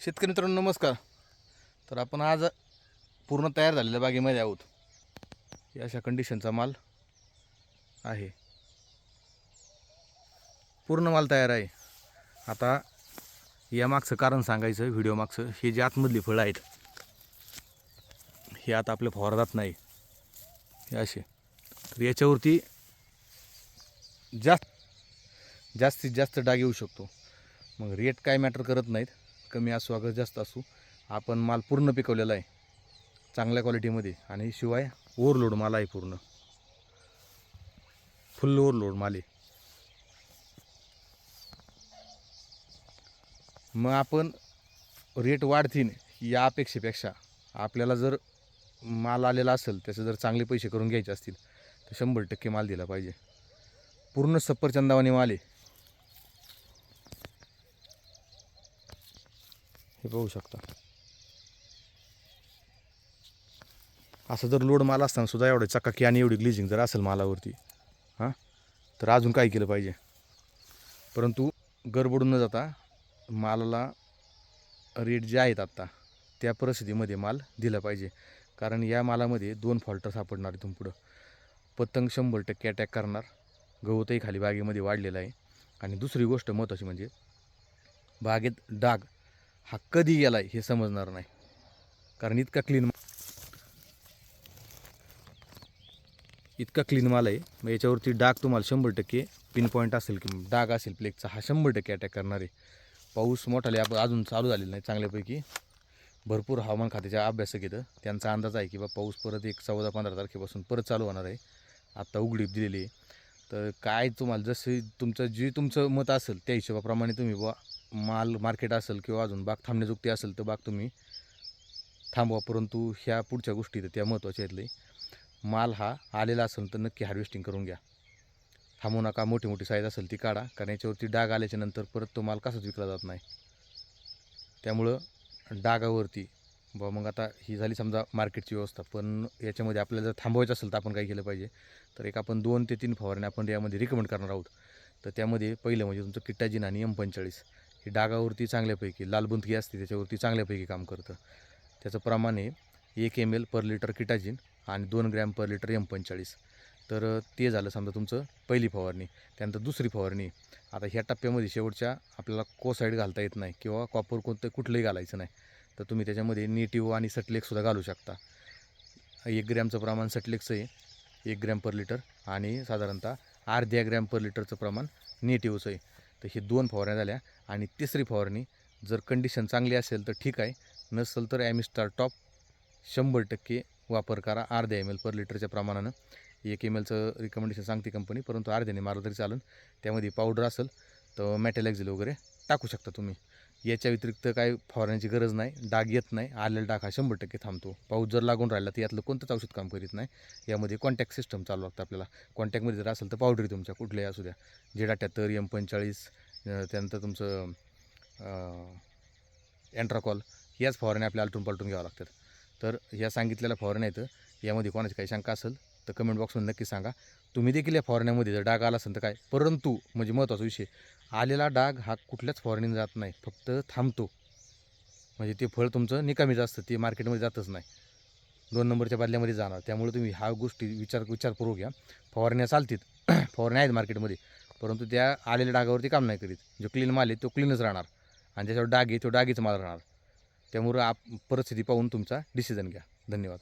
शेतकरी मित्रांनो नमस्कार. तर आपण आज पूर्ण तयार झालेल्या बागेमध्ये आहोत. या अशा कंडिशनचा माल आहे, पूर्ण माल तयार आहे. आता या मागचं कारण सांगायचं, व्हिडिओ मागचं, हे जे आतमधली फळं आहेत हे आता आपलं फवारदात नाही हे असे. तर याच्यावरती जास्तीत जास्त डाग येऊ शकतो. मग रेट काय मॅटर करत नाहीत, कमी असो अगर जास्त असो, आपण माल पूर्ण पिकवलेला आहे चांगल्या क्वालिटीमध्ये. आणि शिवाय ओव्हरलोड माल आहे, पूर्ण फुल ओव्हरलोड माल आहे. मग आपण रेट वाढतील या अपेक्षेपेक्षा आपल्याला जर माल आलेला असेल, त्याचे जर चांगले पैसे करून घ्यायचे असतील तर 100% माल दिला पाहिजे. पूर्ण सफरचंदावानी माल आहे, हे पाहू शकता. असं जर लोड माल असताना सुद्धा एवढे चकाकी आणि एवढी ग्लिजिंग जर असेल मालावरती तर अजून काय केलं पाहिजे. परंतु गडबडून न जाता मालाला रेट जे आहेत आत्ता त्या परिस्थितीमध्ये माल दिला पाहिजे. कारण या मालामध्ये 2 फॉल्ट सापडणार इथून पुढं. पतंग 100% अटॅक करणार, गवतही खाली बागेमध्ये वाढलेला आहे. आणि दुसरी गोष्ट महत्त्वाची म्हणजे बागेत डाग हा कधी गेला आहे हे समजणार नाही, कारण इतका क्लीन माल आहे. मग याच्यावरती डाग तुम्हाला 100% पिन पॉईंट असेल की डाग असेल प्लेगचा, हा 100% अटॅक करणार आहे. पाऊस मोठाले अजून चालू झालेला नाही चांगल्यापैकी. भरपूर हवामान खात्याच्या अभ्यासक येतं, त्यांचा अंदाज आहे की बा पाऊस परत 14-15 तारखेपासून परत चालू होणार आहे. आत्ता उघडीप दिलेली आहे. तर काय तुम्हाला जसे तुमचं मत असेल त्या हिशोबाप्रमाणे तुम्ही बा माल मार्केट असेल किंवा अजून बाग थांबण्याजोगती असेल तर बाग तुम्ही थांबवा. परंतु ह्या पुढच्या गोष्टी तर त्या महत्त्वाच्या आहेत. माल हा आलेला असेल तर नक्की हार्वेस्टिंग करून घ्या, थांबू नका. मोठी साईज असेल ती काढा, कारण याच्यावरती डाग आल्याच्या नंतर परत तो माल कसाच विकला जात नाही. त्यामुळं डागावरती मग आता ही झाली समजा मार्केटची व्यवस्था. पण याच्यामध्ये आपल्याला जर थांबवायचं असेल तर आपण काय केलं पाहिजे, तर एक आपण 2 ते 3 फवारण्या आपण यामध्ये रिकमेंड करणार आहोत. तर त्यामध्ये पहिलं म्हणजे तुमचं किटाजिन आणि M45 ही डागावरती चांगल्यापैकी, लालबुंदकी असते त्याच्यावरती चांगल्यापैकी काम करतं. त्याचं प्रमाण आहे 1 ml पर लिटर किटाजिन आणि 2 ग्रॅम पर लिटर M45. तर ते झालं समजा तुमचं पहिली फवारणी. त्यानंतर दुसरी फवारणी. आता ह्या टप्प्यामध्ये शेवटच्या आपल्याला कोसाईड घालता येत नाही किंवा कॉपर कुठलंही घालायचं नाही, तर तुम्ही त्याच्यामध्ये नेटिव्ह आणि सटलेक्ससुद्धा घालू शकता. 1 ग्रॅमचं प्रमाण सटलेक्सचं आहे, 1 ग्रॅम पर लिटर, आणि साधारणतः अर्ध्या ग्रॅम पर लिटरचं प्रमाण नेटिव्हचं आहे. तर हे 2 फवारण्या झाल्या. आणि तिसरी फवारणी जर कंडिशन चांगली असेल तर ठीक आहे, नसेल तर ॲमिस्टार टॉप 100% वापर करा अर्ध्या ml पर लिटरच्या प्रमाणानं. 1 mlचं रिकमेंडेशन सांगते कंपनी, परंतु अर्ध्याने मारलं तरी चालेल. त्यामध्ये पावडर असेल तर मेटॅलेक्झिल वगैरे टाकू शकता तुम्ही. याच्या व्यतिरिक्त काय फवारण्याची गरज नाही. डाग येत नाही, आलेला डाग हा 100% थांबतो. पाऊस जर लागून राहिला तर यातलं कोणतंच औषध काम करीत नाही. यामध्ये कॉन्टॅक्ट सिस्टम चालू लागतं आपल्याला. कॉन्टॅक्टमध्ये जर असेल तर पावडरी तुमच्या कुठल्याही असू द्या, Z78, M45, त्यानंतर तुमचं एंट्राकॉल, याच फवारण्या आपल्याला आलटून पालटून घ्यावं लागतात. तर ह्या सांगितलेल्या फवारण्या आहेत. यामध्ये कोणाची काही शंका असेल तर कमेंट बॉक्समध्ये नक्की सांगा. तुम्ही देखील या फवारण्यामध्ये जर डाग आला असेल तर काय, परंतु म्हणजे महत्त्वाचा विषय, आलेला डाग हा कुठल्याच फवारणीने जात नाही, फक्त थांबतो. म्हणजे ते फळ तुमचं निकामीच असतं, ते मार्केटमध्ये जातच नाही, 2 नंबरच्या बादल्यामध्ये जाणार. त्यामुळे तुम्ही ह्या गोष्टी विचारपूर्वक घ्या. फवारण्या चालतील, फवारण्या आहेत मार्केटमध्ये, परंतु त्या आलेल्या डागावरती काम नाही करीत. जो क्लीन माल आहे तो क्लीनच राहणार, आणि ज्याच्यावर डाग आहे तो डागीचा माल राहणार. त्यामुळं परिस्थिती पाहून तुमचा डिसिजन घ्या. धन्यवाद.